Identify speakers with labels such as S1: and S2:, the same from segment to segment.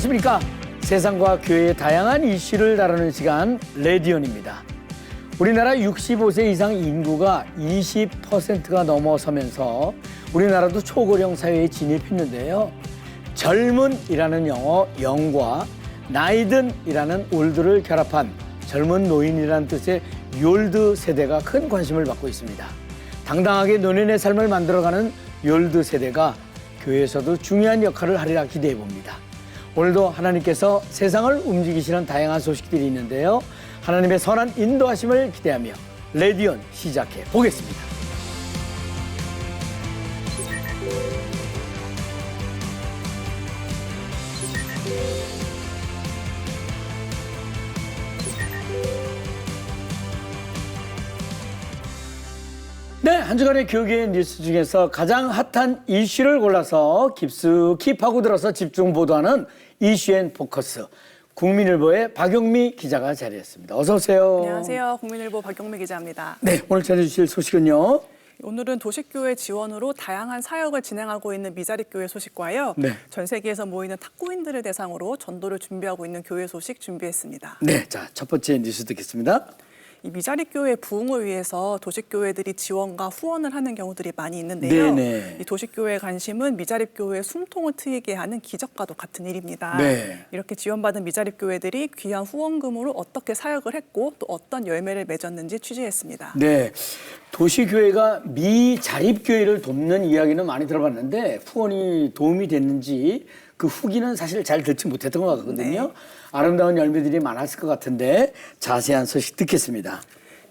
S1: 안녕하십니까. 세상과 교회의 다양한 이슈를 다루는 시간 레디온입니다. 우리나라 65세 이상 인구가 20%가 넘어서면서 우리나라도 초고령 사회에 진입했는데요. 젊은이라는 영어 영과 나이든이라는 올드를 결합한 젊은 노인이라는 뜻의 욜드 세대가 큰 관심을 받고 있습니다. 당당하게 노년의 삶을 만들어가는 욜드 세대가 교회에서도 중요한 역할을 하리라 기대해 봅니다. 오늘도 하나님께서 세상을 움직이시는 다양한 소식들이 있는데요. 하나님의 선한 인도하심을 기대하며 레디온 시작해 보겠습니다. 네, 한 주간의 교계의 뉴스 중에서 가장 핫한 이슈를 골라서 깊숙이 파고들어서 집중 보도하는 이슈 앤 포커스. 국민일보의 박용미 기자가 자리했습니다. 어서 오세요.
S2: 안녕하세요. 국민일보 박용미 기자입니다.
S1: 네, 오늘 전해주실 소식은요.
S2: 오늘은 도시교회 지원으로 다양한 사역을 진행하고 있는 미자립교회 소식과요.
S1: 네.
S2: 전 세계에서 모이는 탁구인들을 대상으로 전도를 준비하고 있는 교회 소식 준비했습니다.
S1: 네, 자, 첫 번째 뉴스 듣겠습니다.
S2: 이 미자립교회 부흥을 위해서 도시교회들이 지원과 후원을 하는 경우들이 많이 있는데요.
S1: 네네.
S2: 이 도시교회의 관심은 미자립교회의 숨통을 트이게 하는 기적과도 같은 일입니다.
S1: 네.
S2: 이렇게 지원받은 미자립교회들이 귀한 후원금으로 어떻게 사역을 했고 또 어떤 열매를 맺었는지 취재했습니다.
S1: 네, 도시교회가 미자립교회를 돕는 이야기는 많이 들어봤는데 후원이 도움이 됐는지 그 후기는 사실 잘 듣지 못했던 것 같거든요.
S2: 네.
S1: 아름다운 열매들이 많았을 것 같은데 자세한 소식 듣겠습니다.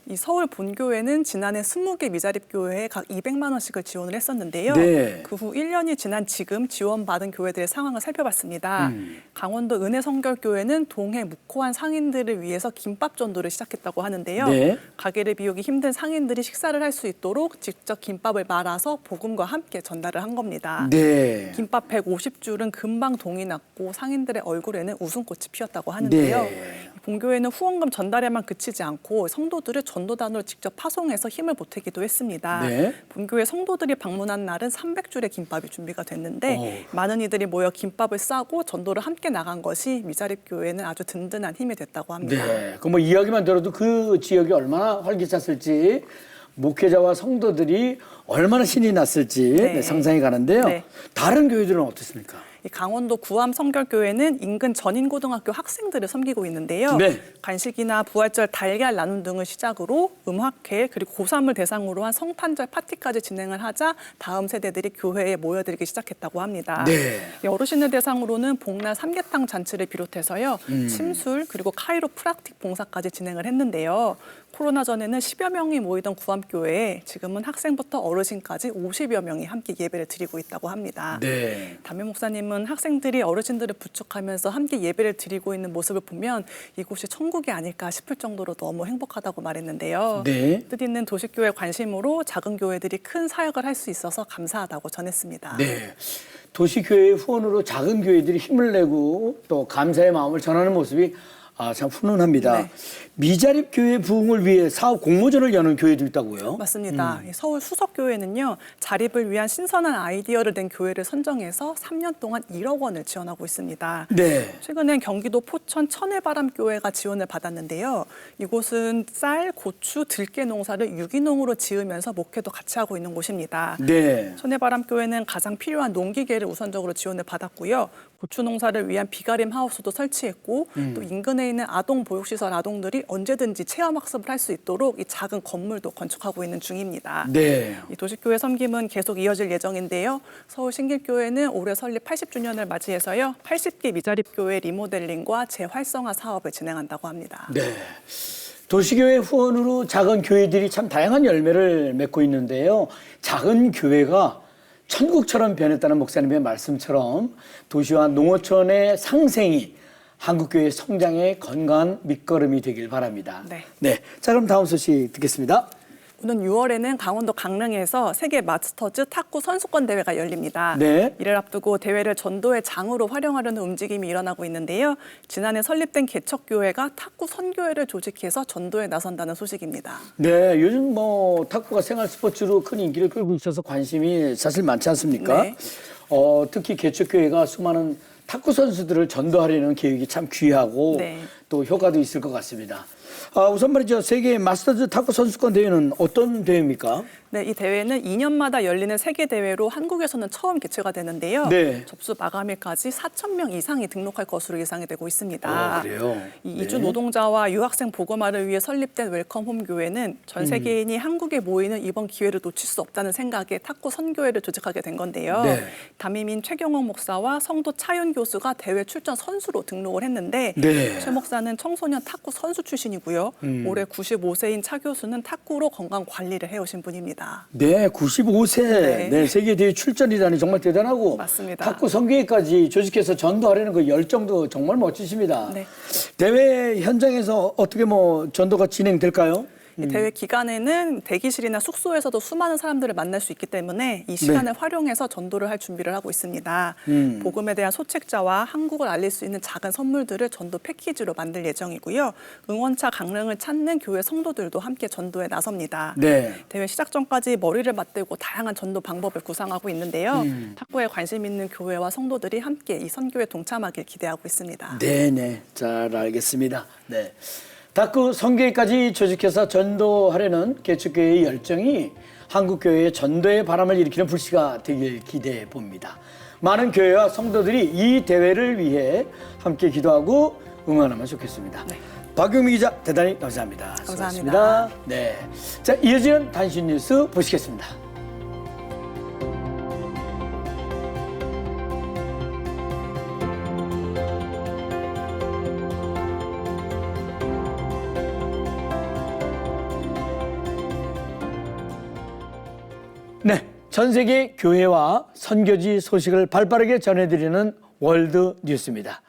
S2: 이 서울 본교회는 지난해 20개 미자립교회에 각 200만 원씩을 지원을 했었는데요.
S1: 네.
S2: 그 후 1년이 지난 지금 지원받은 교회들의 상황을 살펴봤습니다. 강원도 은혜성결교회는 동해 묵호한 상인들을 위해서 김밥 전도를 시작했다고 하는데요.
S1: 네.
S2: 가게를 비우기 힘든 상인들이 식사를 할 수 있도록 직접 김밥을 말아서 복음과 함께 전달을 한 겁니다.
S1: 네.
S2: 김밥 150줄은 금방 동이 났고 상인들의 얼굴에는 웃음꽃이 피었다고 하는데요.
S1: 네.
S2: 본교회는 후원금 전달에만 그치지 않고 성도들을 전도단으로 직접 파송해서 힘을 보태기도 했습니다.
S1: 네.
S2: 본교회 성도들이 방문한 날은 300줄의 김밥이 준비가 됐는데 많은 이들이 모여 김밥을 싸고 전도를 함께 나간 것이 미자립교회는 아주 든든한 힘이 됐다고 합니다.
S1: 네. 그 뭐 이야기만 들어도 그 지역이 얼마나 활기찼을지 목회자와 성도들이 얼마나 신이 났을지
S2: 네.
S1: 네, 상상이 가는데요.
S2: 네.
S1: 다른 교회들은 어떻습니까?
S2: 이 강원도 구암 성결교회는 인근 전인고등학교 학생들을 섬기고 있는데요.
S1: 네.
S2: 간식이나 부활절 달걀 나눔 등을 시작으로 음악회 그리고 고3을 대상으로 한 성탄절 파티까지 진행을 하자 다음 세대들이 교회에 모여들기 시작했다고 합니다.
S1: 네.
S2: 이 어르신들 대상으로는 복날 삼계탕 잔치를 비롯해서요. 침술 그리고 카이로 프락틱 봉사까지 진행을 했는데요. 코로나 전에는 10여 명이 모이던 구암교회에 지금은 학생부터 어르신까지 50여 명이 함께 예배를 드리고 있다고 합니다.
S1: 네.
S2: 담임 목사님은 학생들이 어르신들을 부축하면서 함께 예배를 드리고 있는 모습을 보면 이곳이 천국이 아닐까 싶을 정도로 너무 행복하다고 말했는데요.
S1: 네.
S2: 뜻있는 도시교회 관심으로 작은 교회들이 큰 사역을 할 수 있어서 감사하다고 전했습니다.
S1: 네. 도시교회의 후원으로 작은 교회들이 힘을 내고 또 감사의 마음을 전하는 모습이 참 훈훈합니다.
S2: 네.
S1: 미자립교회 부흥을 위해 사업 공모전을 여는 교회도 있다고요?
S2: 맞습니다. 이 서울 수석교회는요. 자립을 위한 신선한 아이디어를 낸 교회를 선정해서 3년 동안 1억 원을 지원하고 있습니다.
S1: 네.
S2: 최근엔 경기도 포천 천혜바람교회가 지원을 받았는데요. 이곳은 쌀, 고추, 들깨 농사를 유기농으로 지으면서 목회도 같이 하고 있는 곳입니다.
S1: 네.
S2: 천혜바람교회는 가장 필요한 농기계를 우선적으로 지원을 받았고요. 고추 농사를 위한 비가림 하우스도 설치했고 또 인근에 있는 아동 보육시설 아동들이 언제든지 체험학습을 할 수 있도록 이 작은 건물도 건축하고 있는 중입니다.
S1: 네.
S2: 이 도시교회 섬김은 계속 이어질 예정인데요. 서울 신길교회는 올해 설립 80주년을 맞이해서요. 80개 미자립교회 리모델링과 재활성화 사업을 진행한다고 합니다.
S1: 네. 도시교회 후원으로 작은 교회들이 참 다양한 열매를 맺고 있는데요. 작은 교회가 천국처럼 변했다는 목사님의 말씀처럼 도시와 농어촌의 상생이 한국교회 성장의 건강한 밑거름이 되길 바랍니다.
S2: 네.
S1: 네. 자, 그럼 다음 소식 듣겠습니다.
S2: 오는 6월에는 강원도 강릉에서 세계 마스터즈 탁구 선수권 대회가 열립니다.
S1: 네.
S2: 이를 앞두고 대회를 전도의 장으로 활용하려는 움직임이 일어나고 있는데요. 지난해 설립된 개척교회가 탁구 선교회를 조직해서 전도에 나선다는 소식입니다.
S1: 네, 요즘 뭐 탁구가 생활 스포츠로 큰 인기를 끌고 있어서 관심이 사실 많지 않습니까?
S2: 네.
S1: 특히 개척교회가 수많은 탁구 선수들을 전도하려는 계획이 참 귀하고
S2: 네.
S1: 또 효과도 있을 것 같습니다. 우선 말이죠. 세계 마스터즈 탁구 선수권 대회는 어떤 대회입니까?
S2: 네, 이 대회는 2년마다 열리는 세계 대회로 한국에서는 처음 개최가 되는데요.
S1: 네.
S2: 접수 마감일까지 4,000명 이상이 등록할 것으로 예상이 되고 있습니다.
S1: 그래요?
S2: 이
S1: 네.
S2: 이주 노동자와 유학생 보고마를 위해 설립된 웰컴 홈 교회는 전 세계인이 한국에 모이는 이번 기회를 놓칠 수 없다는 생각에 탁구 선교회를 조직하게 된 건데요.
S1: 네.
S2: 담임인 최경옥 목사와 성도 차윤 교수가 대회 출전 선수로 등록을 했는데
S1: 네.
S2: 최 목사는 청소년 탁구 선수 출신이고요. 올해 95세인 차 교수는 탁구로 건강 관리를 해오신 분입니다.
S1: 네, 95세.
S2: 네.
S1: 네, 세계 대회 출전이라니 정말 대단하고
S2: 맞습니다.
S1: 탁구 선교회까지 조직해서 전도하려는 그 열정도 정말 멋지십니다.
S2: 네.
S1: 대회 현장에서 어떻게 전도가 진행될까요?
S2: 이 대회 기간에는 대기실이나 숙소에서도 수많은 사람들을 만날 수 있기 때문에 이 시간을 활용해서 전도를 할 준비를 하고 있습니다. 복음에 대한 소책자와 한국을 알릴 수 있는 작은 선물들을 전도 패키지로 만들 예정이고요. 응원차 강릉을 찾는 교회 성도들도 함께 전도에 나섭니다.
S1: 네.
S2: 대회 시작 전까지 머리를 맞대고 다양한 전도 방법을 구상하고 있는데요. 탁구에 관심 있는 교회와 성도들이 함께 이 선교에 동참하길 기대하고 있습니다.
S1: 네네. 잘 알겠습니다. 네. 탁구 선교회까지 조직해서 전도하려는 개척교회의 열정이 한국교회의 전도의 바람을 일으키는 불씨가 되길 기대해 봅니다. 많은 교회와 성도들이 이 대회를 위해 함께 기도하고 응원하면 좋겠습니다.
S2: 네.
S1: 박용미 기자 대단히 감사합니다.
S2: 감사합니다.
S1: 수고하셨습니다. 네. 자, 이어지는 단신 뉴스 보시겠습니다. 네, 전 세계 교회와 선교지 소식을 발빠르게 전해드리는 월드 뉴스입니다.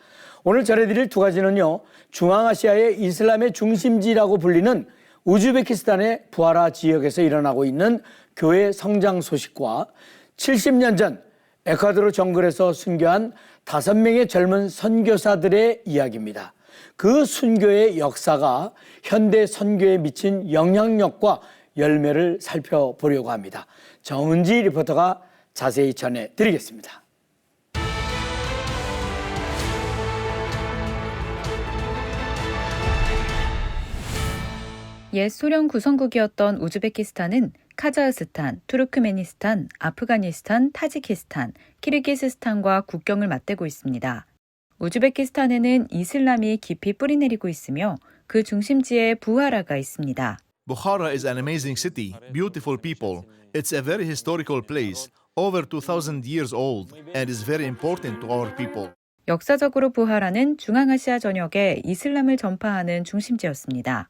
S1: 오늘 전해드릴 두 가지는요, 중앙아시아의 이슬람의 중심지라고 불리는 우즈베키스탄의 부하라 지역에서 일어나고 있는 교회 성장 소식과 70년 전 에콰도르 정글에서 순교한 5명의 젊은 선교사들의 이야기입니다. 그 순교의 역사가 현대 선교에 미친 영향력과 열매를 살펴보려고 합니다. 정은지 리포터가 자세히 전해드리겠습니다.
S3: 옛 소련 구성국이었던 우즈베키스탄은 카자흐스탄, 투르크메니스탄, 아프가니스탄, 타지키스탄, 키르기스스탄과 국경을 맞대고 있습니다. 우즈베키스탄에는 이슬람이 깊이 뿌리내리고 있으며 그 중심지에 부하라가 있습니다.
S4: Bukhara is an amazing city, beautiful people. It's a very historical place, over 2,000 years old, and is very important to our people.
S3: 역사적으로 부하라는 중앙아시아 전역에 이슬람을 전파하는 중심지였습니다.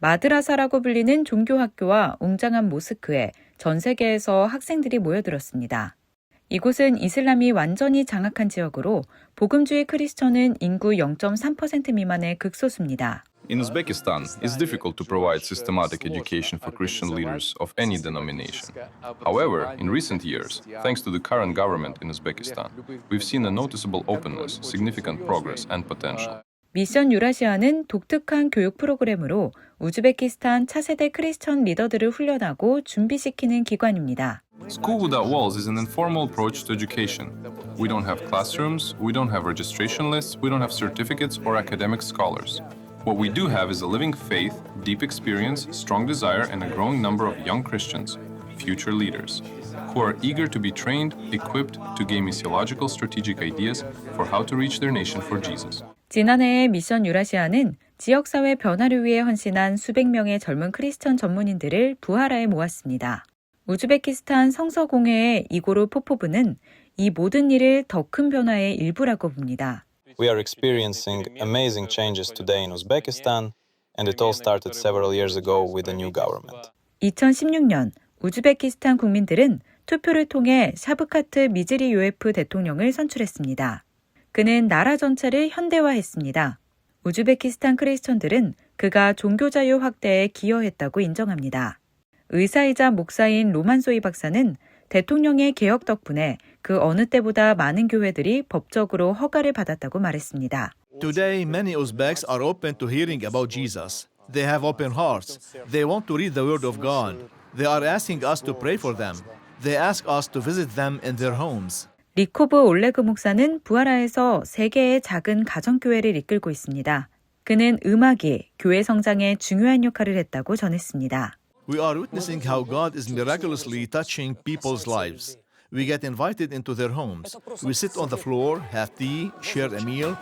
S3: 마드라사라고 불리는 종교학교와 웅장한 모스크에 전 세계에서 학생들이 모여들었습니다. 이곳은 이슬람이 완전히 장악한 지역으로 복음주의 크리스천은 인구 0.3% 미만의 극소수입니다.
S5: In Uzbekistan, it's difficult to provide systematic education for Christian leaders of any denomination. However, in recent years, thanks to the current government in Uzbekistan, we've seen a noticeable openness, significant progress, and potential.
S3: 미션 유라시아는 독특한 교육 프로그램으로 우즈베키스탄 차세대 크리스천 리더들을 훈련하고 준비시키는 기관입니다.
S5: School Without Walls is an informal approach to education. We don't have classrooms, we don't have registration lists, we don't have certificates or academic scholars. What we do have is a living faith, deep experience, strong desire, and a growing number of young Christians, future leaders, who are eager to be trained, equipped to gain missiological strategic ideas for how to reach their nation for Jesus.
S3: 지난해의 미션 유라시아는 지역사회 변화를 위해 헌신한 수백 명의 젊은 크리스천 전문인들을 부하라에 모았습니다. 우즈베키스탄 성서공회의 이고르 포포브는 이 모든 일을 더 큰 변화의 일부라고 봅니다.
S6: We are experiencing amazing changes today in Uzbekistan, and it all started several years ago with the new government.
S3: 2016년 우즈베키스탄 국민들은 투표를 통해 샤브카트 미즈리요예프 대통령을 선출했습니다. 그는 나라 전체를 현대화했습니다. 우즈베키스탄 크리스천들은 그가 종교자유 확대에 기여했다고 인정합니다. 의사이자 목사인 로만소이 박사는 대통령의 개혁 덕분에 그 어느 때보다 많은 교회들이 법적으로 허가를 받았다고 말했습니다.
S4: Today, many Uzbeks are open to hearing about Jesus. They have open hearts. They want to read the Word of God. They are asking us to pray for them. They ask us to visit them in their homes.
S3: 리코브 올레그 목사는 부하라에서 3개의 작은 가정교회를 이끌고 있습니다. 그는 음악이 교회 성장에 중요한 역할을 했다고 전했습니다.
S4: We are witnessing how God is miraculously touching people's lives. We get invited into their homes. We sit on the floor, have tea, share a meal.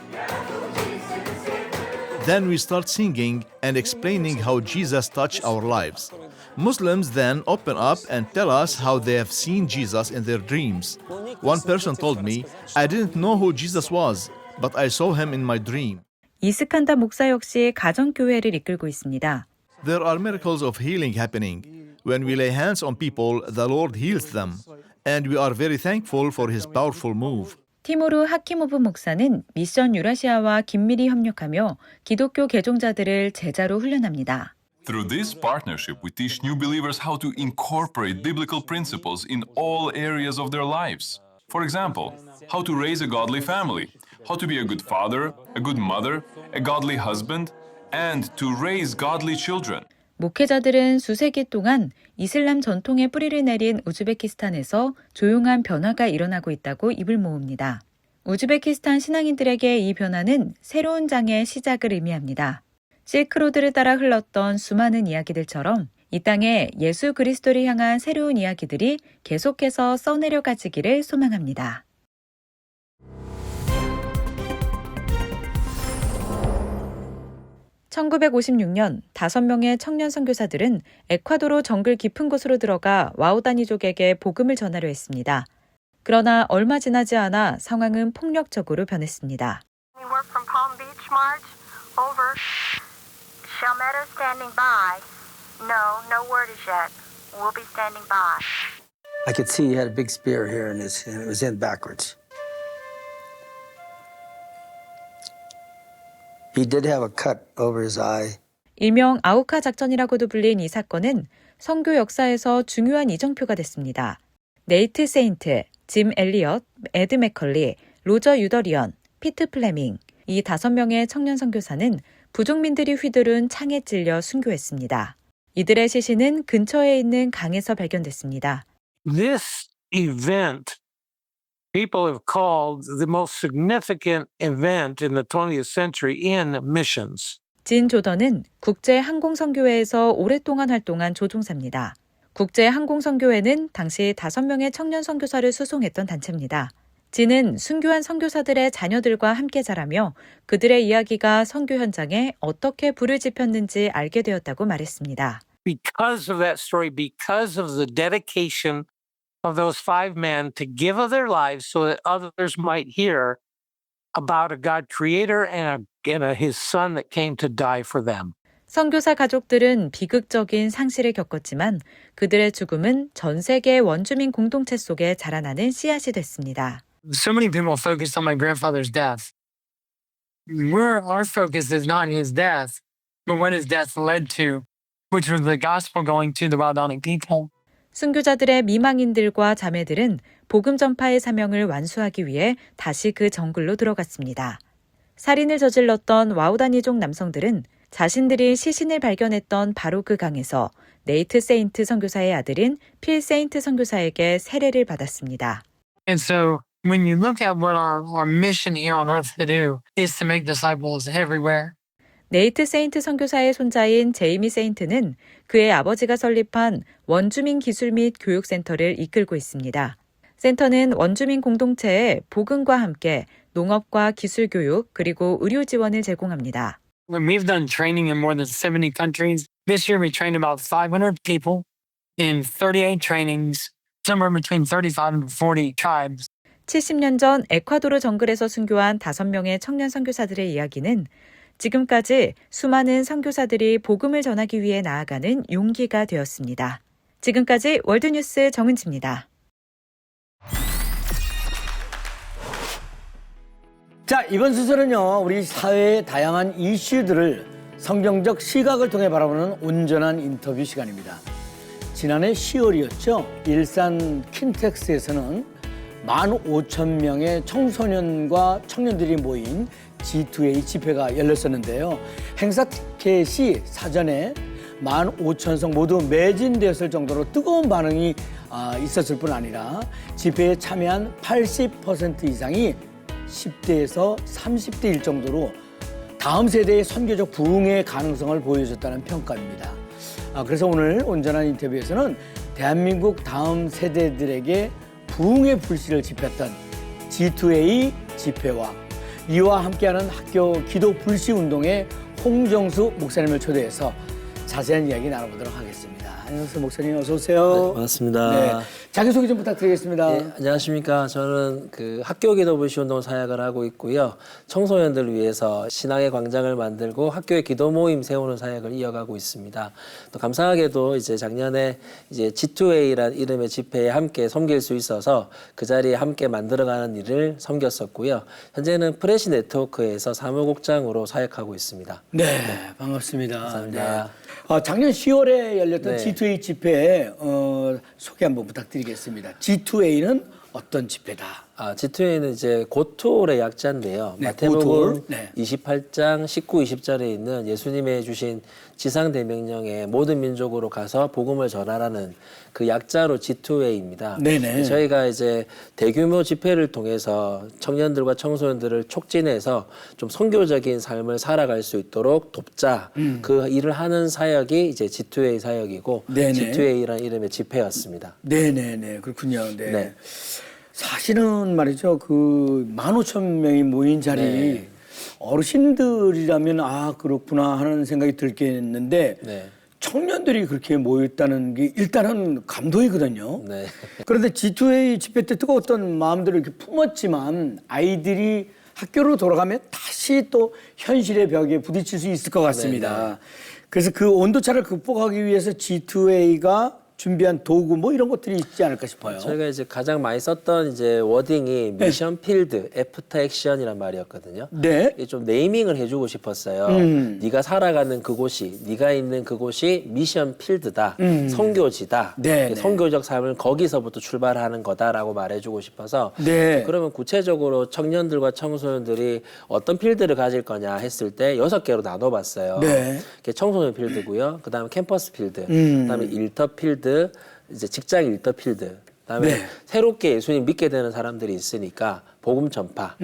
S4: Then we start singing and explaining how Jesus touched our lives. Muslims then open up and tell us how they have seen Jesus in their dreams. One person told me, I didn't know who Jesus was, but I saw him in my dream.
S3: 이스칸다 목사 역시 가정교회를 이끌고 있습니다.
S4: There are miracles of healing happening. When we lay hands on people, the Lord heals them. And we are very thankful for his powerful move.
S3: 티모르 하키모브 목사는 미션 유라시아와 긴밀히 협력하며 기독교 개종자들을 제자로 훈련합니다.
S5: Through this partnership, we teach new believers how to incorporate biblical principles in all areas of their lives. For example, how to raise a godly family, how to be a good father, a good mother, a godly husband, and to raise godly children.
S3: 목회자들은 수세기 동안 이슬람 전통의 뿌리를 내린 우즈베키스탄에서 조용한 변화가 일어나고 있다고 입을 모읍니다. 우즈베키스탄 신앙인들에게 이 변화는 새로운 장의 시작을 의미합니다. 실크로드를 따라 흘렀던 수많은 이야기들처럼 이 땅에 예수 그리스도를 향한 새로운 이야기들이 계속해서 써내려가지기를 소망합니다. (1956년) 5명의 청년 선교사들은 에콰도르 정글 깊은 곳으로 들어가 와우다니족에게 복음을 전하려 했습니다. 그러나 얼마 지나지 않아 상황은 폭력적으로 변했습니다.
S7: We work from Palm Beach March. Over. Chalmette standing by. No word is yet. We'll be standing by.
S8: I could see he had a big spear here and it was in backwards. He did have a cut over his eye.
S3: 일명 아우카 작전이라고도 불린 이 사건은 선교 역사에서 중요한 이정표가 됐습니다. 네이트 세인트, 짐 엘리엇, 에드 맥컬리, 로저 유더리언, 피트 플레밍, 이 5명의 청년 선교사는 부족민들이 휘두른 창에 찔려 순교했습니다. 이들의 시신은 근처에 있는 강에서 발견됐습니다.
S9: This event people have called the most significant event in the 20th century in missions.
S3: 진 조던은 국제항공선교회에서 오랫동안 활동한 조종사입니다. 국제항공선교회는 당시 5명의 청년 선교사를 수송했던 단체입니다. 진은 순교한 선교사들의 자녀들과 함께 자라며 그들의 이야기가 선교 현장에 어떻게 불을 지폈는지 알게 되었다고 말했습니다.
S9: Because of that story, because of the dedication of those 5 men to give of their lives so that others might hear about a God creator and his son that came to die for them.
S3: 선교사 가족들은 비극적인 상실을 겪었지만 그들의 죽음은 전 세계 원주민 공동체 속에 자라나는 씨앗이 됐습니다.
S10: So many people focused on my grandfather's death. Our focus is not his death, but what his death led to, which was the gospel going to the Waodani people.
S3: 순교자들의 미망인들과 자매들은 복음 전파의 사명을 완수하기 위해 다시 그 정글로 들어갔습니다. 살인을 저질렀던 와우다니족 남성들은 자신들이 시신을 발견했던 바로 그 강에서 네이트 세인트 선교사의 아들인 필 세인트 선교사에게 세례를 받았습니다.
S10: And so when you look at what our mission here on earth to do is to make disciples everywhere.
S3: 네이트 세인트 선교사의 손자인 제이미 세인트는 그의 아버지가 설립한 원주민 기술 및 교육센터를 이끌고 있습니다. 센터는 원주민 공동체에 복음과 함께 농업과 기술 교육 그리고 의료 지원을 제공합니다.
S10: We've done training in more than 70 countries. This year we trained about 500 people in 38 trainings, somewhere between 35 and 40 tribes.
S3: 70년 전 에콰도르 정글에서 순교한 5명의 청년 선교사들의 이야기는 지금까지 수많은 선교사들이 복음을 전하기 위해 나아가는 용기가 되었습니다. 지금까지 월드뉴스 정은지입니다.
S1: 자, 이번 순서는요, 우리 사회의 다양한 이슈들을 성경적 시각을 통해 바라보는 온전한 인터뷰 시간입니다. 지난해 10월이었죠. 일산 킨텍스에서는 15,000명의 청소년과 청년들이 모인 G2A 집회가 열렸었는데요. 행사 티켓이 사전에 15,000석 모두 매진되었을 정도로 뜨거운 반응이 있었을 뿐 아니라 집회에 참여한 80% 이상이 10대에서 30대일 정도로 다음 세대의 선교적 부흥의 가능성을 보여줬다는 평가입니다. 그래서 오늘 온전한 인터뷰에서는 대한민국 다음 세대들에게 부흥의 불씨를 지폈던 G2A 집회와 이와 함께하는 학교 기도 불씨 운동의 홍정수 목사님을 초대해서 자세한 이야기 나눠보도록 하겠습니다. 안녕하세요, 목사님. 어서 오세요.
S8: 네, 반갑습니다.
S1: 네, 자기소개 좀 부탁드리겠습니다.
S8: 네, 안녕하십니까. 저는 그 학교 기도 불씨 운동 사역을 하고 있고요. 청소년들을 위해서 신앙의 광장을 만들고 학교의 기도 모임 세우는 사역을 이어가고 있습니다. 또 감사하게도 이제 작년에 이제 G2A라는 이름의 집회에 함께 섬길 수 있어서 그 자리에 함께 만들어가는 일을 섬겼었고요. 현재는 프레시 네트워크에서 사무국장으로 사역하고 있습니다.
S1: 네, 반갑습니다.
S8: 감사합니다.
S1: 네. 작년 10월에 열렸던
S8: 네.
S1: G2A 집회 소개 한번 부탁드리겠습니다. G2A는 어떤 집회다?
S8: G2A는 이제 고톨의 약자인데요.
S1: 네,
S8: 마태복음
S1: 고톨. 네.
S8: 28장 19, 20절에 있는 예수님의 주신 지상대명령에 모든 민족으로 가서 복음을 전하라는 그 약자로 G2A입니다.
S1: 네네.
S8: 저희가 이제 대규모 집회를 통해서 청년들과 청소년들을 촉진해서 좀 선교적인 삶을 살아갈 수 있도록 돕자. 그 일을 하는 사역이 이제 G2A 사역이고
S1: 네네.
S8: G2A라는 이름의 집회였습니다.
S1: 네네네. 그렇군요. 네.
S8: 네.
S1: 사실은 말이죠. 그 15,000명이 모인 자리
S8: 네.
S1: 어르신들이라면 그렇구나 하는 생각이 들겠는데
S8: 네.
S1: 청년들이 그렇게 모였다는 게 일단은 감동이거든요.
S8: 네.
S1: 그런데 G2A 집회 때 뜨거웠던 마음들을 이렇게 품었지만 아이들이 학교로 돌아가면 다시 또 현실의 벽에 부딪힐 수 있을 것 같습니다.
S8: 네.
S1: 그래서 그 온도차를 극복하기 위해서 G2A가 준비한 도구 뭐 이런 것들이 있지 않을까 싶어요.
S8: 저희가 이제 가장 많이 썼던 이제 워딩이 미션 필드, 애프터 액션이란 말이었거든요.
S1: 네.
S8: 이게 좀 네이밍을 해주고 싶었어요. 네가 살아가는 그곳이, 네가 있는 그곳이 미션 필드다, 선교지다.
S1: 네, 네.
S8: 선교적 삶을 거기서부터 출발하는 거다라고 말해주고 싶어서.
S1: 네.
S8: 그러면 구체적으로 청년들과 청소년들이 어떤 필드를 가질 거냐 했을 때 6개로 나눠봤어요.
S1: 네.
S8: 청소년 필드고요. 그다음에 캠퍼스 필드, 그다음에 일터 필드. 이제 직장 일터 필드, 그다음에
S1: 네.
S8: 새롭게 예수님 믿게 되는 사람들이 있으니까 복음 전파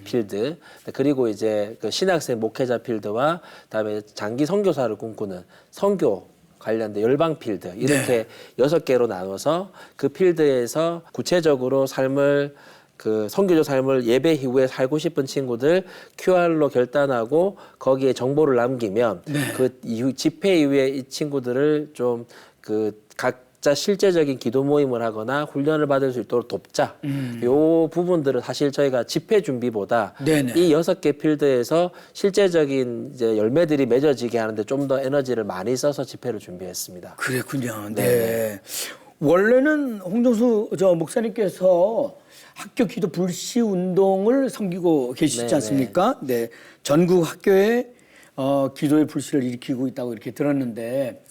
S8: 필드, 그리고 이제 그 신학생 목회자 필드와 그다음에 장기 선교사를 꿈꾸는 선교 관련된 열방 필드 이렇게 6개로 나눠서 그 필드에서 구체적으로 삶을 그 선교적 삶을 예배 이후에 살고 싶은 친구들 QR로 결단하고 거기에 정보를 남기면 그 이후 집회 이후에 이 친구들을 좀 그 각자 실제적인 기도 모임을 하거나 훈련을 받을 수 있도록 돕자. 요 부분들은 사실 저희가 집회 준비보다
S1: 네네.
S8: 이 6개 필드에서 실제적인 이제 열매들이 맺어지게 하는데 좀 더 에너지를 많이 써서 집회를 준비했습니다.
S1: 그랬군요. 네. 원래는 홍정수 목사님께서 학교 기도 불씨 운동을 섬기고 계시지
S8: 네네.
S1: 않습니까? 네. 전국 학교에 기도의 불씨를 일으키고 있다고 이렇게 들었는데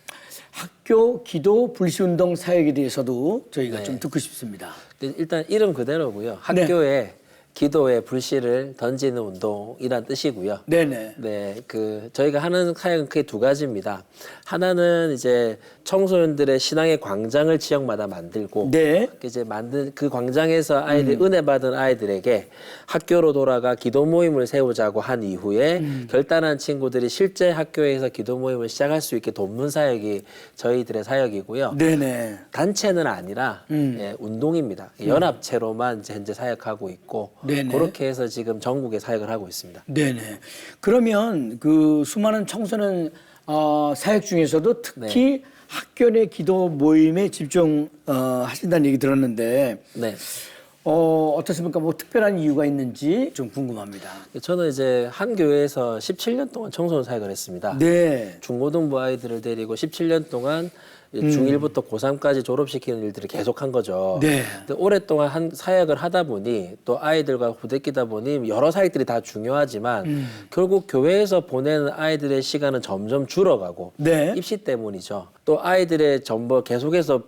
S1: 학교 기도 불씨 운동 사역에 대해서도 저희가 좀 듣고 싶습니다.
S8: 일단 이름 그대로고요. 학교에 기도의 불씨를 던지는 운동이란 뜻이고요.
S1: 네네.
S8: 네, 그 저희가 하는 사역은 크게 2가지입니다. 하나는 이제 청소년들의 신앙의 광장을 지역마다 만들고,
S1: 네.
S8: 이제 만든 그 광장에서 아이들 은혜 받은 아이들에게 학교로 돌아가 기도 모임을 세우자고 한 이후에 결단한 친구들이 실제 학교에서 기도 모임을 시작할 수 있게 돕는 사역이 저희들의 사역이고요.
S1: 네네.
S8: 단체는 아니라 운동입니다. 연합체로만 이제 현재 사역하고 있고.
S1: 네네.
S8: 그렇게 해서 지금 전국에 사역을 하고 있습니다.
S1: 네네. 그러면 그 수많은 청소년 사역 중에서도 특히 학교 내 기도 모임에 집중하신다는 얘기 들었는데
S8: 네.
S1: 어떻습니까? 뭐 특별한 이유가 있는지 좀 궁금합니다.
S8: 저는 이제 한 교회에서 17년 동안 청소년 사역을 했습니다.
S1: 네.
S8: 중고등부 아이들을 데리고 17년 동안 중1부터 고3까지 졸업시키는 일들을 계속한 거죠.
S1: 네.
S8: 근데 오랫동안 사역을 하다 보니 또 아이들과 부대끼다 보니 여러 사역들이 다 중요하지만 결국 교회에서 보내는 아이들의 시간은 점점 줄어가고
S1: 네.
S8: 입시 때문이죠. 또 아이들의 전부 계속해서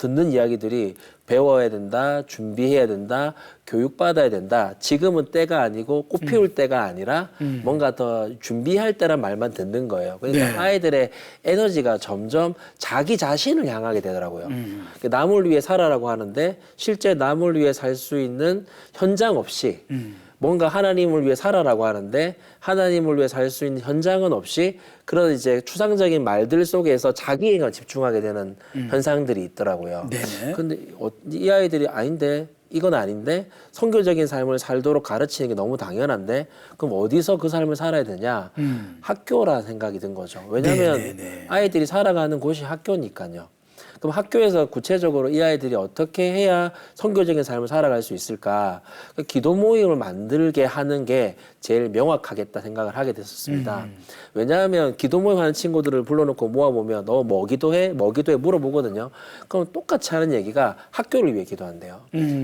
S8: 듣는 이야기들이 배워야 된다, 준비해야 된다, 교육받아야 된다. 지금은 때가 아니고 꽃 피울 때가 아니라 뭔가 더 준비할 때란 말만 듣는 거예요. 그러니까
S1: 네.
S8: 아이들의 에너지가 점점 자기 자신을 향하게 되더라고요. 남을 위해 살아라고 하는데 실제 남을 위해 살 수 있는 현장 없이 뭔가 하나님을 위해 살아라고 하는데 하나님을 위해 살 수 있는 현장은 없이 그런 이제 추상적인 말들 속에서 자기에게 집중하게 되는 현상들이 있더라고요.
S1: 네네.
S8: 근데 이 아이들이 아닌데 이건 아닌데 선교적인 삶을 살도록 가르치는 게 너무 당연한데 그럼 어디서 그 삶을 살아야 되냐? 학교라는 생각이 든 거죠. 왜냐하면
S1: 네네네.
S8: 아이들이 살아가는 곳이 학교니까요. 그럼 학교에서 구체적으로 이 아이들이 어떻게 해야 선교적인 삶을 살아갈 수 있을까? 기도 모임을 만들게 하는 게 제일 명확하겠다 생각을 하게 됐었습니다. 왜냐하면 기도 모임 하는 친구들을 불러놓고 모아보면 너 뭐 기도해? 뭐 기도해? 물어보거든요. 그럼 똑같이 하는 얘기가 학교를 위해 기도한대요.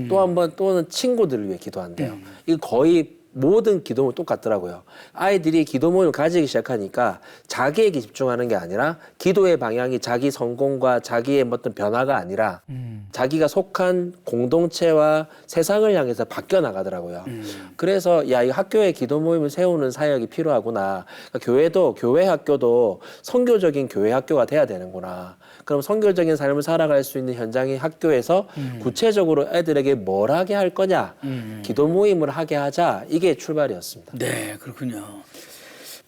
S8: 또 한 번 또는 친구들을 위해 기도한대요. 이거 거의 모든 기도는 똑같더라고요. 아이들이 기도 모임을 가지기 시작하니까 자기에게 집중하는 게 아니라 기도의 방향이 자기 성공과 자기의 어떤 변화가 아니라 자기가 속한 공동체와 세상을 향해서 바뀌어 나가더라고요. 그래서 야, 이 학교에 기도 모임을 세우는 사역이 필요하구나. 그러니까 교회 학교도 선교적인 교회 학교가 돼야 되는구나. 그럼 선교적인 삶을 살아갈 수 있는 현장의 학교에서 구체적으로 애들에게 뭘 하게 할 거냐, 기도 모임을 하게 하자, 이게 출발이었습니다.
S1: 네, 그렇군요.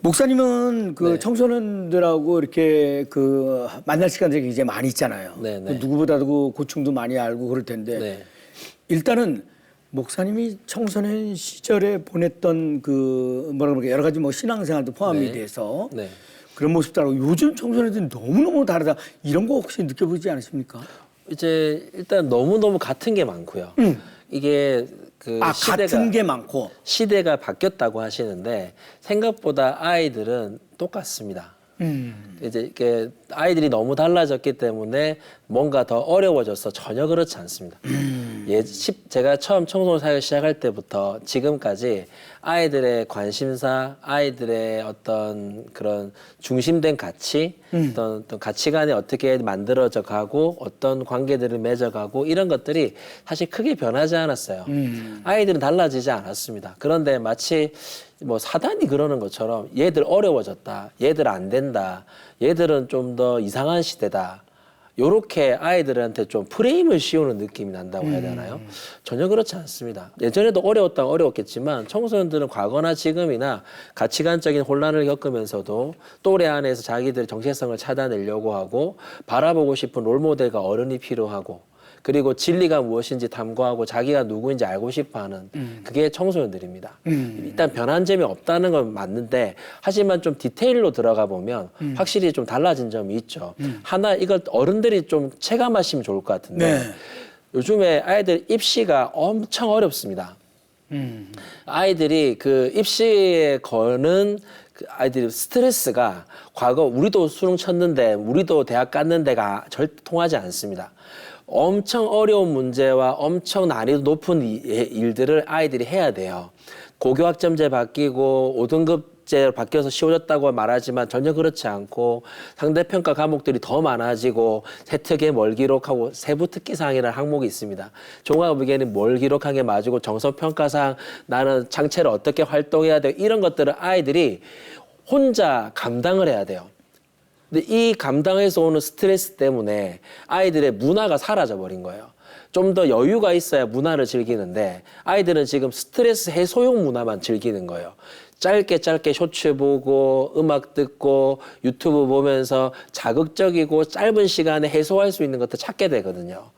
S1: 목사님은 그
S8: 네.
S1: 청소년들하고 이렇게 그 만날 시간들이 이제 많이 있잖아요.
S8: 네, 네.
S1: 누구보다도 그 고충도 많이 알고 그럴 텐데
S8: 네.
S1: 일단은 목사님이 청소년 시절에 보냈던 그 뭐라 그럴까 여러 가지 뭐 신앙생활도 포함이
S8: 네.
S1: 돼서
S8: 네.
S1: 그런 모습들하고 요즘 청소년들이 너무너무 다르다 이런 거 혹시 느껴보지 않으십니까?
S8: 이제 일단 너무너무 같은 게 많고요. 이게 그
S1: 같은 게 많고
S8: 시대가 바뀌었다고 하시는데 생각보다 아이들은 똑같습니다. 이제 이게 아이들이 너무 달라졌기 때문에 뭔가 더 어려워져서 전혀 그렇지 않습니다. 제가 처음 청소년 사역을 시작할 때부터 지금까지 아이들의 관심사, 아이들의 어떤 그런 중심된 가치, 어떤 가치관이 어떻게 만들어져 가고 어떤 관계들을 맺어가고 이런 것들이 사실 크게 변하지 않았어요. 아이들은 달라지지 않았습니다. 그런데 마치 뭐 사단이 그러는 것처럼 얘들 어려워졌다, 얘들 안 된다, 얘들은 좀 더 이상한 시대다. 요렇게 아이들한테 좀 프레임을 씌우는 느낌이 난다고 해야 되나요? 전혀 그렇지 않습니다. 예전에도 어려웠다면 어려웠겠지만 청소년들은 과거나 지금이나 가치관적인 혼란을 겪으면서도 또래 안에서 자기들의 정체성을 찾아내려고 하고 바라보고 싶은 롤모델과 어른이 필요하고 그리고 진리가 무엇인지 탐구하고 자기가 누구인지 알고 싶어하는 그게 청소년들입니다. 일단 변한 점이 없다는 건 맞는데 하지만 좀 디테일로 들어가 보면 확실히 좀 달라진 점이 있죠. 하나 이걸 어른들이 좀 체감하시면 좋을 것 같은데
S1: 네.
S8: 요즘에 아이들 입시가 엄청 어렵습니다. 아이들이 그 입시에 거는 그 아이들이 스트레스가 과거 우리도 수능 쳤는데 우리도 대학 갔는 데가 절대 통하지 않습니다. 엄청 어려운 문제와 엄청 난이도 높은 일들을 아이들이 해야 돼요. 고교학점제 바뀌고 5등급제 바뀌어서 쉬워졌다고 말하지만 전혀 그렇지 않고 상대평가 과목들이 더 많아지고 세특에 뭘 기록하고 세부특기사항이라는 항목이 있습니다. 종합의견이 뭘 기록한 게 맞고 정서평가상 나는 장체를 어떻게 활동해야 돼요. 이런 것들을 아이들이 혼자 감당을 해야 돼요. 근데 이 감당해서 오는 스트레스 때문에 아이들의 문화가 사라져 버린 거예요. 좀 더 여유가 있어야 문화를 즐기는데 아이들은 지금 스트레스 해소용 문화만 즐기는 거예요. 짧게 쇼츠 보고 음악 듣고 유튜브 보면서 자극적이고 짧은 시간에 해소할 수 있는 것도 찾게 되거든요.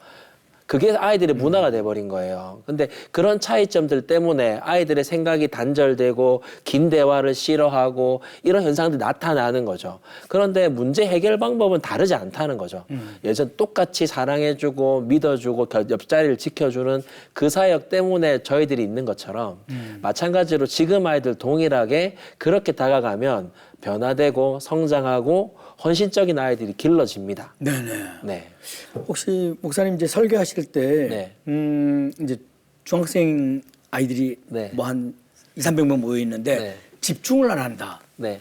S8: 그게 아이들의 문화가 돼버린 거예요. 근데 그런 차이점들 때문에 아이들의 생각이 단절되고 긴 대화를 싫어하고 이런 현상들이 나타나는 거죠. 그런데 문제 해결 방법은 다르지 않다는 거죠. 예전 똑같이 사랑해주고 믿어주고 옆자리를 지켜주는 그 사역 때문에 저희들이 있는 것처럼 마찬가지로 지금 아이들 동일하게 그렇게 다가가면 변화되고 성장하고 헌신적인 아이들이 길러집니다.
S1: 네네.
S8: 네.
S1: 혹시 목사님 이제 설교하실 때
S8: 네.
S1: 이제 중학생 아이들이
S8: 네.
S1: 뭐 한 200~300명 모여 있는데
S8: 네.
S1: 집중을 안 한다.
S8: 네.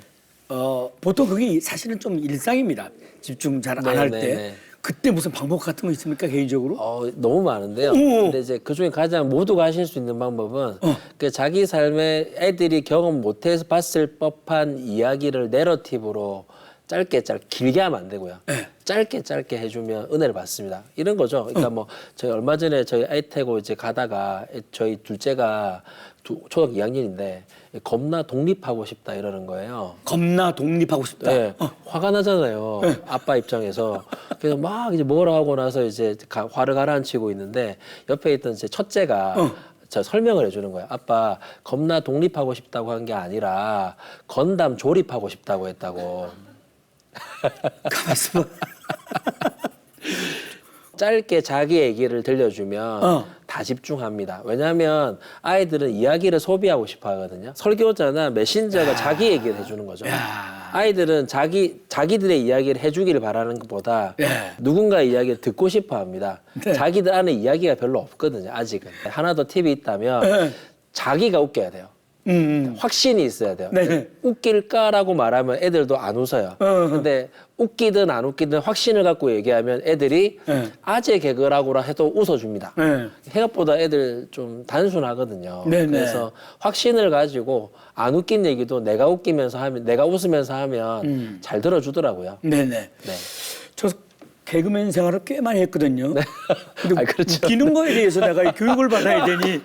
S1: 보통 그게 사실은 좀 일상입니다. 집중 잘 안
S8: 네,
S1: 할
S8: 네,
S1: 때.
S8: 네.
S1: 그때 무슨 방법 같은 거 있습니까 개인적으로?
S8: 너무 많은데요. 근데 이제 그 중에 가장 모두가 하실 수 있는 방법은 그 자기 삶에 애들이 경험 못해서 봤을 법한 이야기를 내러티브로 짧게 길게 하면 안 되고요. 짧게 해주면 은혜를 받습니다. 이런 거죠. 그러니까 뭐 저희 얼마 전에 저희 아이 태고 이제 가다가 저희 둘째가 초등학교 2학년인데 겁나 독립하고 싶다 이러는 거예요.
S1: 겁나 독립하고 싶다.
S8: 네, 화가 나잖아요. 아빠 입장에서. 그래서 막 이제 뭐라 하고 나서 이제 화를 가라앉히고 있는데 옆에 있던 제 첫째가 저 설명을 해주는 거예요. 아빠 겁나 독립하고 싶다고 한 게 아니라 건담 조립하고 싶다고 했다고.
S1: 가만있어 봐.
S8: 짧게 자기 얘기를 들려주면 다 집중합니다. 왜냐하면 아이들은 이야기를 소비하고 싶어 하거든요. 설교자나 메신저가 자기 얘기를 해주는 거죠. 아이들은 자기들의 이야기를 해주기를 바라는 것보다 누군가의 이야기를 듣고 싶어 합니다. 자기들 안에 이야기가 별로 없거든요. 아직은. 하나 더 팁이 있다면 자기가 웃겨야 돼요. 확신이 있어야 돼요.
S1: 네.
S8: 웃길까라고 말하면 애들도 안 웃어요. 근데 웃기든 안 웃기든 확신을 갖고 얘기하면 애들이 아재 개그라고라 해도 웃어줍니다. 생각보다 애들 좀 단순하거든요. 그래서 확신을 가지고 안 웃긴 얘기도 내가 웃으면서 하면 잘 들어주더라고요.
S1: 네네. 저 개그맨 생활을 꽤 많이 했거든요. 근데
S8: 그렇죠.
S1: 웃기는 거에 대해서 내가 교육을 받아야 되니.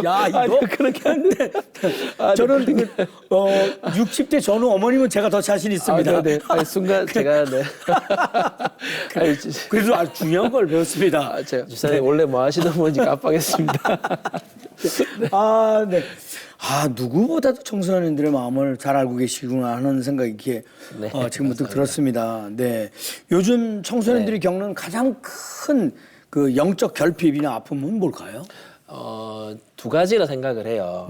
S1: 야, 이거 그렇게 하는데. 저는 60대 전후 어머님은 제가 더 자신 있습니다.
S8: 네. 순간 제가
S1: 그래도 아주 중요한 걸 배웠습니다.
S8: 제가 주사님 원래 뭐 하시던 분인지 깜빡했습니다.
S1: 네. 누구보다도 청소년들의 마음을 잘 알고 계시구나 하는 생각이 이렇게 지금부터 들었습니다. 네. 요즘 청소년들이 겪는 가장 큰 그 영적 결핍이나 아픔은 뭘까요?
S8: 두 가지라 생각을 해요.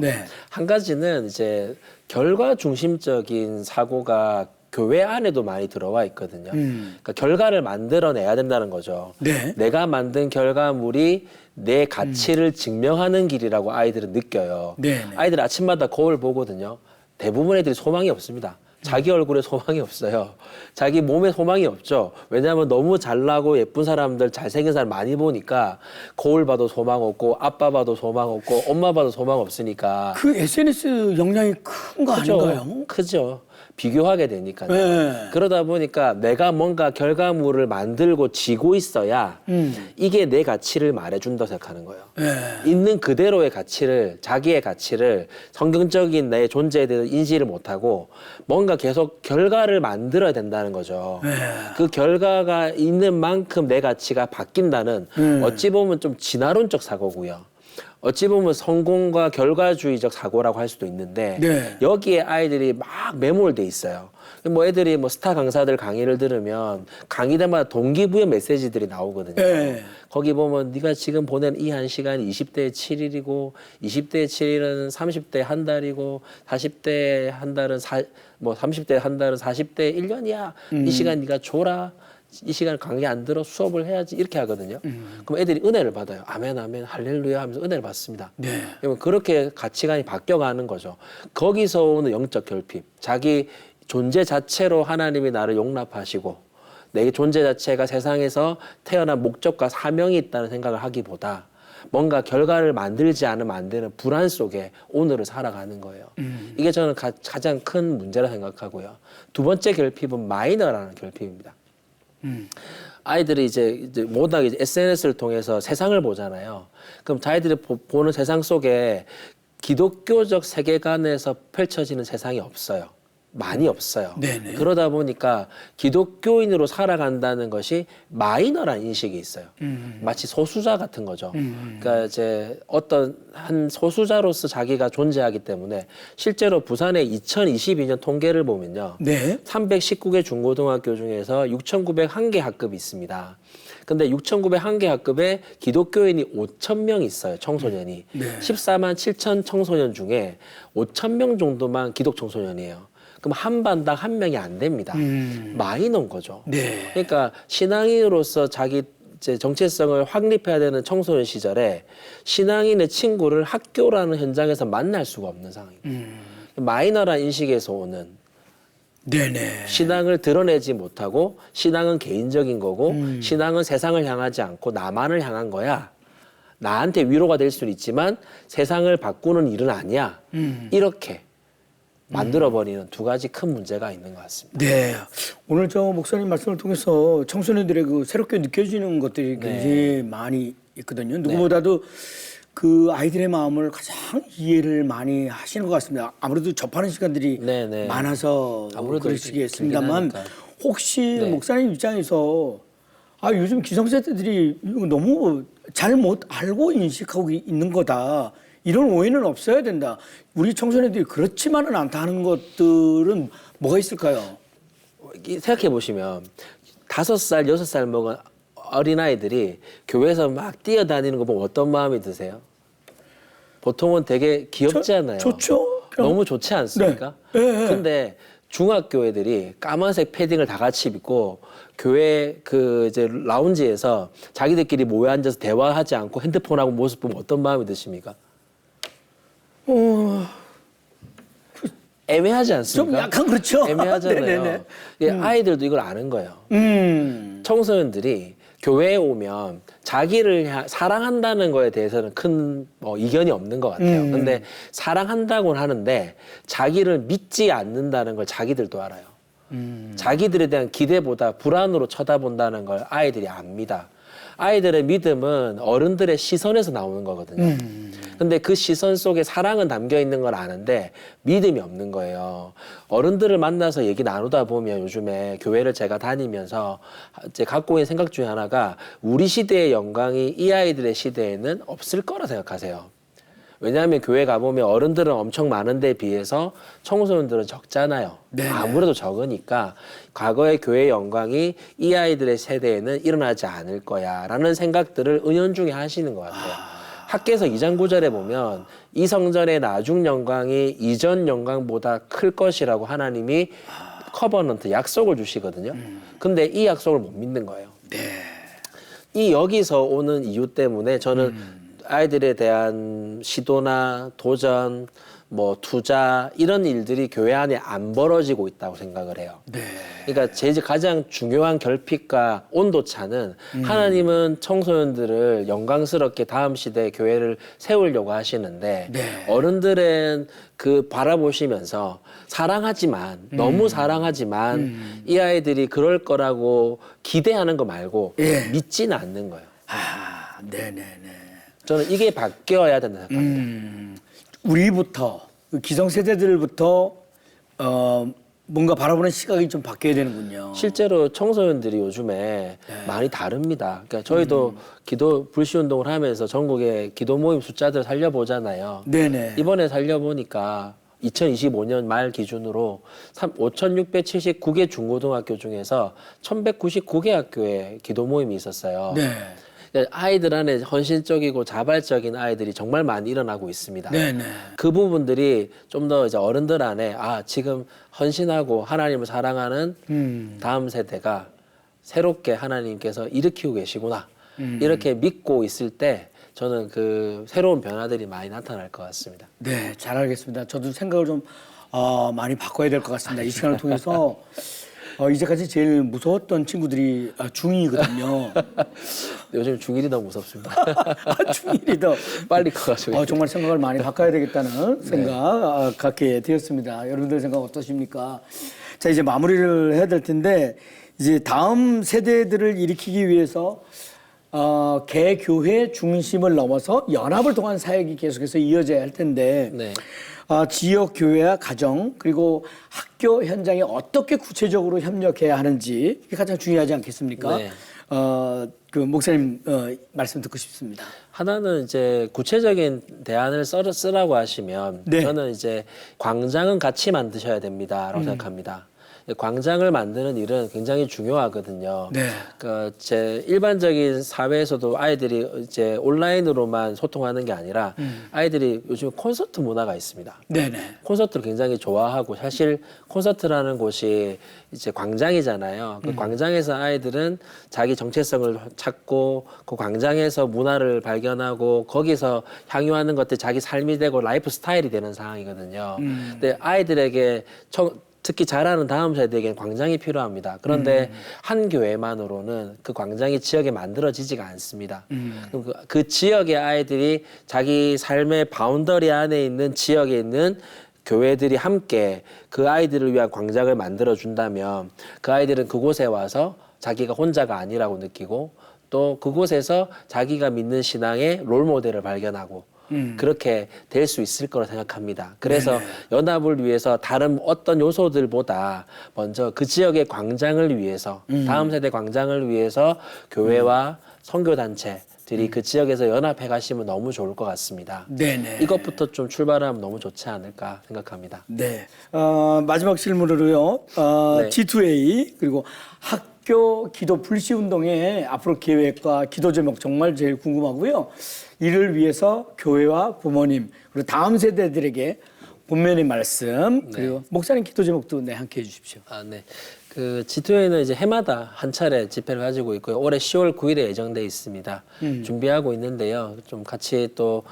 S8: 한 가지는 이제 결과 중심적인 사고가 교회 안에도 많이 들어와 있거든요. 그러니까 결과를 만들어내야 된다는 거죠. 내가 만든 결과물이 내 가치를 증명하는 길이라고 아이들은 느껴요. 아이들 아침마다 거울 보거든요. 대부분 애들이 소망이 없습니다. 자기 얼굴에 소망이 없어요. 자기 몸에 소망이 없죠. 왜냐하면 너무 잘나고 예쁜 사람들, 잘생긴 사람 많이 보니까 거울 봐도 소망 없고 아빠 봐도 소망 없고 엄마 봐도 소망 없으니까.
S1: 그 SNS 영향이 큰 거 아닌가요?
S8: 크죠. 비교하게 되니까요. 그러다 보니까 내가 뭔가 결과물을 만들고 지고 있어야 이게 내 가치를 말해준다고 생각하는 거예요. 있는 그대로의 가치를, 자기의 가치를 성경적인 내 존재에 대해서 인지를 못하고 뭔가 계속 결과를 만들어야 된다는 거죠. 그 결과가 있는 만큼 내 가치가 바뀐다는 어찌 보면 좀 진화론적 사고고요. 어찌 보면 성공과 결과주의적 사고라고 할 수도 있는데 여기에 아이들이 막 매몰돼 있어요. 뭐 애들이 뭐 스타 강사들 강의를 들으면 강의대마다 동기부여 메시지들이 나오거든요. 거기 보면 네가 지금 보낸 이 한 시간이 20대의 7일이고 20대의 7일은 30대의 한 달이고 40대의 한 달은 30대의 한 달은 40대의 1년이야. 이 시간 네가 줘라. 이 시간에 강의 안 들어 수업을 해야지 이렇게 하거든요. 그럼 애들이 은혜를 받아요. 아멘 아멘 할렐루야 하면서 은혜를 받습니다. 그러면 그렇게 가치관이 바뀌어가는 거죠. 거기서 오는 영적 결핍. 자기 존재 자체로 하나님이 나를 용납하시고 내 존재 자체가 세상에서 태어난 목적과 사명이 있다는 생각을 하기보다 뭔가 결과를 만들지 않으면 안 되는 불안 속에 오늘을 살아가는 거예요. 이게 저는 가장 큰 문제라 생각하고요. 두 번째 결핍은 마이너라는 결핍입니다. 아이들이 이제 워낙 SNS를 통해서 세상을 보잖아요. 그럼 자기들이 보는 세상 속에 기독교적 세계관에서 펼쳐지는 세상이 없어요. 많이 없어요. 그러다 보니까 기독교인으로 살아간다는 것이 마이너란 인식이 있어요. 마치 소수자 같은 거죠. 그러니까 이제 어떤 한 소수자로서 자기가 존재하기 때문에 실제로 부산의 2022년 통계를 보면요. 319개 중고등학교 중에서 6,901개 학급이 있습니다. 근데 6,901개 학급에 기독교인이 5,000명 있어요. 청소년이. 14만 7천 청소년 중에 5,000명 정도만 기독 청소년이에요. 그럼 한 반당 한 명이 안 됩니다. 마이너인 거죠. 그러니까 신앙인으로서 자기 이제 정체성을 확립해야 되는 청소년 시절에 신앙인의 친구를 학교라는 현장에서 만날 수가 없는 상황입니다. 마이너란 인식에서 오는
S1: 네네.
S8: 신앙을 드러내지 못하고 신앙은 개인적인 거고 신앙은 세상을 향하지 않고 나만을 향한 거야. 나한테 위로가 될 수는 있지만 세상을 바꾸는 일은 아니야. 이렇게 만들어버리는 두 가지 큰 문제가 있는 것 같습니다.
S1: 네. 오늘 저 목사님 말씀을 통해서 청소년들의 그 새롭게 느껴지는 것들이 굉장히 많이 있거든요. 누구보다도 그 아이들의 마음을 가장 이해를 많이 하시는 것 같습니다. 아무래도 접하는 시간들이 많아서
S8: 아무래도
S1: 그러시겠습니다만
S8: 길긴
S1: 혹시 목사님 입장에서 요즘 기성세대들이 이거 너무 잘못 알고 인식하고 있는 거다. 이런 오해는 없어야 된다. 우리 청소년들이 그렇지만은 않다 하는 것들은 뭐가 있을까요?
S8: 생각해 보시면 5살, 6살 먹은 어린아이들이 교회에서 막 뛰어다니는 거 보면 어떤 마음이 드세요? 보통은 되게 귀엽지 않아요?
S1: 좋죠.
S8: 너무 좋지 않습니까?
S1: 네.
S8: 근데 중학교 애들이 까만색 패딩을 다 같이 입고 교회 그 이제 라운지에서 자기들끼리 모여 앉아서 대화하지 않고 핸드폰하고 모습 보면 어떤 마음이 드십니까? 애매하지 않습니까?
S1: 좀 약간 그렇죠.
S8: 애매하잖아요. 아이들도 이걸 아는 거예요. 청소년들이 교회에 오면 자기를 사랑한다는 거에 대해서는 큰 이견이 없는 것 같아요. 근데 사랑한다고는 하는데 자기를 믿지 않는다는 걸 자기들도 알아요. 자기들에 대한 기대보다 불안으로 쳐다본다는 걸 아이들이 압니다. 아이들의 믿음은 어른들의 시선에서 나오는 거거든요. 근데 그 시선 속에 사랑은 담겨 있는 걸 아는데 믿음이 없는 거예요. 어른들을 만나서 얘기 나누다 보면 요즘에 교회를 제가 다니면서 이제 갖고 있는 생각 중에 하나가 우리 시대의 영광이 이 아이들의 시대에는 없을 거라 생각하세요. 왜냐하면 교회 가보면 어른들은 엄청 많은데 비해서 청소년들은 적잖아요. 아무래도 적으니까 과거의 교회의 영광이 이 아이들의 세대에는 일어나지 않을 거야 라는 생각들을 은연중에 하시는 것 같아요. 학개서 2장 9절에 보면 이 성전의 나중 영광이 이전 영광보다 클 것이라고 하나님이 커버넌트 약속을 주시거든요. 근데 이 약속을 못 믿는 거예요. 이 여기서 오는 이유 때문에 저는 아이들에 대한 시도나 도전, 투자 이런 일들이 교회 안에 안 벌어지고 있다고 생각을 해요. 그러니까 제 가장 중요한 결핍과 온도차는 하나님은 청소년들을 영광스럽게 다음 시대에 교회를 세우려고 하시는데 어른들은 그 바라보시면서 사랑하지만 너무 사랑하지만 이 아이들이 그럴 거라고 기대하는 거 말고 믿지는 않는 거예요.
S1: 네네네.
S8: 저는 이게 바뀌어야 된다 생각합니다.
S1: 우리부터 기성세대들부터 뭔가 바라보는 시각이 좀 바뀌어야 되는군요.
S8: 실제로 청소년들이 요즘에 많이 다릅니다. 그러니까 저희도 기도 불시 운동을 하면서 전국의 기도 모임 숫자들 살려보잖아요. 이번에 살려보니까 2025년 말 기준으로 5,679개 중고등학교 중에서 1,199개 학교에 기도 모임이 있었어요. 아이들 안에 헌신적이고 자발적인 아이들이 정말 많이 일어나고 있습니다. 그 부분들이 좀 더 이제 어른들 안에 지금 헌신하고 하나님을 사랑하는 다음 세대가 새롭게 하나님께서 일으키고 계시구나. 이렇게 믿고 있을 때 저는 그 새로운 변화들이 많이 나타날 것 같습니다.
S1: 네, 잘 알겠습니다. 저도 생각을 좀 많이 바꿔야 될 것 같습니다. 이 시간을 통해서 이제까지 제일 무서웠던 친구들이 중2거든요.
S8: 요즘 중1이 더 무섭습니다.
S1: 중1이 더
S8: 빨리 커가지고.
S1: 정말 생각을 많이 바꿔야 되겠다는 생각 갖게 되었습니다. 여러분들 생각 어떠십니까? 자, 이제 마무리를 해야 될 텐데 이제 다음 세대들을 일으키기 위해서 개교회 중심을 넘어서 연합을 통한 사역이 계속해서 이어져야 할 텐데 지역 교회와 가정 그리고 학교 현장에 어떻게 구체적으로 협력해야 하는지 이게 가장 중요하지 않겠습니까? 그 목사님 말씀 듣고 싶습니다.
S8: 하나는 이제 구체적인 대안을 쓰라고 하시면 저는 이제 광장은 같이 만드셔야 됩니다라고 생각합니다. 광장을 만드는 일은 굉장히 중요하거든요. 제 일반적인 사회에서도 아이들이 이제 온라인으로만 소통하는 게 아니라 아이들이 요즘 콘서트 문화가 있습니다. 콘서트를 굉장히 좋아하고 사실 콘서트라는 곳이 이제 광장이잖아요. 그 광장에서 아이들은 자기 정체성을 찾고 그 광장에서 문화를 발견하고 거기서 향유하는 것들이 자기 삶이 되고 라이프 스타일이 되는 상황이거든요. 근데 아이들에게 특히 자라는 다음 세대에게는 광장이 필요합니다. 그런데 한 교회만으로는 그 광장이 지역에 만들어지지가 않습니다. 그 지역의 아이들이 자기 삶의 바운더리 안에 있는 지역에 있는 교회들이 함께 그 아이들을 위한 광장을 만들어준다면 그 아이들은 그곳에 와서 자기가 혼자가 아니라고 느끼고 또 그곳에서 자기가 믿는 신앙의 롤모델을 발견하고 그렇게 될 수 있을 거라 생각합니다. 그래서 연합을 위해서 다른 어떤 요소들보다 먼저 그 지역의 광장을 위해서 다음 세대 광장을 위해서 교회와 선교단체들이 그 지역에서 연합해 가시면 너무 좋을 것 같습니다.
S1: 네네.
S8: 이것부터 좀 출발하면 너무 좋지 않을까 생각합니다.
S1: 네. 마지막 질문으로요.
S8: 네.
S1: G2A 그리고 학교 기도 불시 운동의 앞으로 계획과 기도 제목 정말 제일 궁금하고요. 이를 위해서 교회와 부모님 그리고 다음 세대들에게 본면의 말씀 그리고 목사님 기도 제목도 함께 해주십시오.
S8: 네. 그 G2A는 이제 해마다 한 차례 집회를 가지고 있고요. 올해 10월 9일에 예정돼 있습니다. 준비하고 있는데요. 좀 같이 또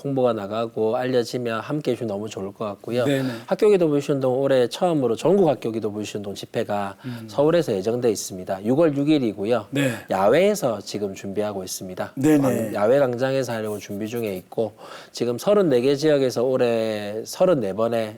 S8: 홍보가 나가고 알려지면 함께 해주면 너무 좋을 것 같고요.
S1: 네네.
S8: 학교기도 불시운동 올해 처음으로 전국 학교기도 불시운동 집회가 서울에서 예정돼 있습니다. 6월 6일이고요.
S1: 네.
S8: 야외에서 지금 준비하고 있습니다.
S1: 네네.
S8: 야외 광장에서 하려고 준비 중에 있고 지금 34개 지역에서 올해 34번의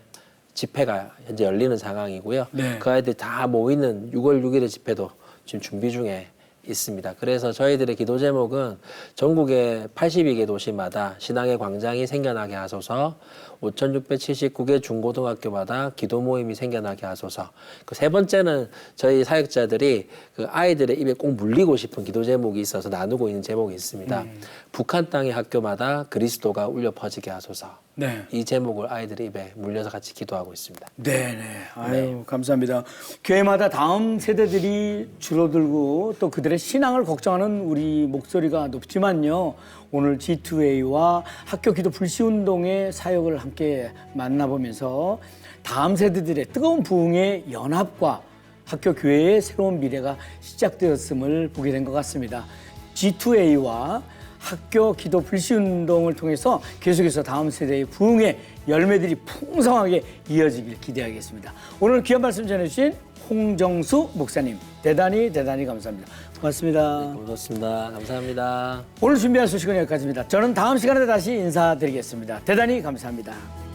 S8: 집회가 현재 열리는 상황이고요.
S1: 네.
S8: 그 아이들 다 모이는 6월 6일의 집회도 지금 준비 중에 있습니다. 그래서 저희들의 기도 제목은 전국의 82개 도시마다 신앙의 광장이 생겨나게 하소서, 5,679개 중고등학교마다 기도 모임이 생겨나게 하소서. 그 세 번째는 저희 사역자들이 그 아이들의 입에 꼭 물리고 싶은 기도 제목이 있어서 나누고 있는 제목이 있습니다. 북한 땅의 학교마다 그리스도가 울려 퍼지게 하소서.
S1: 네.
S8: 이 제목을 아이들의 입에 물려서 같이 기도하고 있습니다.
S1: 네네. 아유, 감사합니다. 교회마다 다음 세대들이 줄어들고 또 그들의 신앙을 걱정하는 우리 목소리가 높지만요. 오늘 G2A와 학교 기도 불시운동의 사역을 함께 만나보면서 다음 세대들의 뜨거운 부흥의 연합과 학교 교회의 새로운 미래가 시작되었음을 보게 된 것 같습니다. G2A와 학교 기도 불시운동을 통해서 계속해서 다음 세대의 부흥의 열매들이 풍성하게 이어지길 기대하겠습니다. 오늘 귀한 말씀 전해주신 홍정수 목사님 대단히 감사합니다. 고맙습니다.
S8: 고맙습니다. 감사합니다.
S1: 오늘 준비한 소식은 여기까지입니다. 저는 다음 시간에 다시 인사드리겠습니다. 대단히 감사합니다.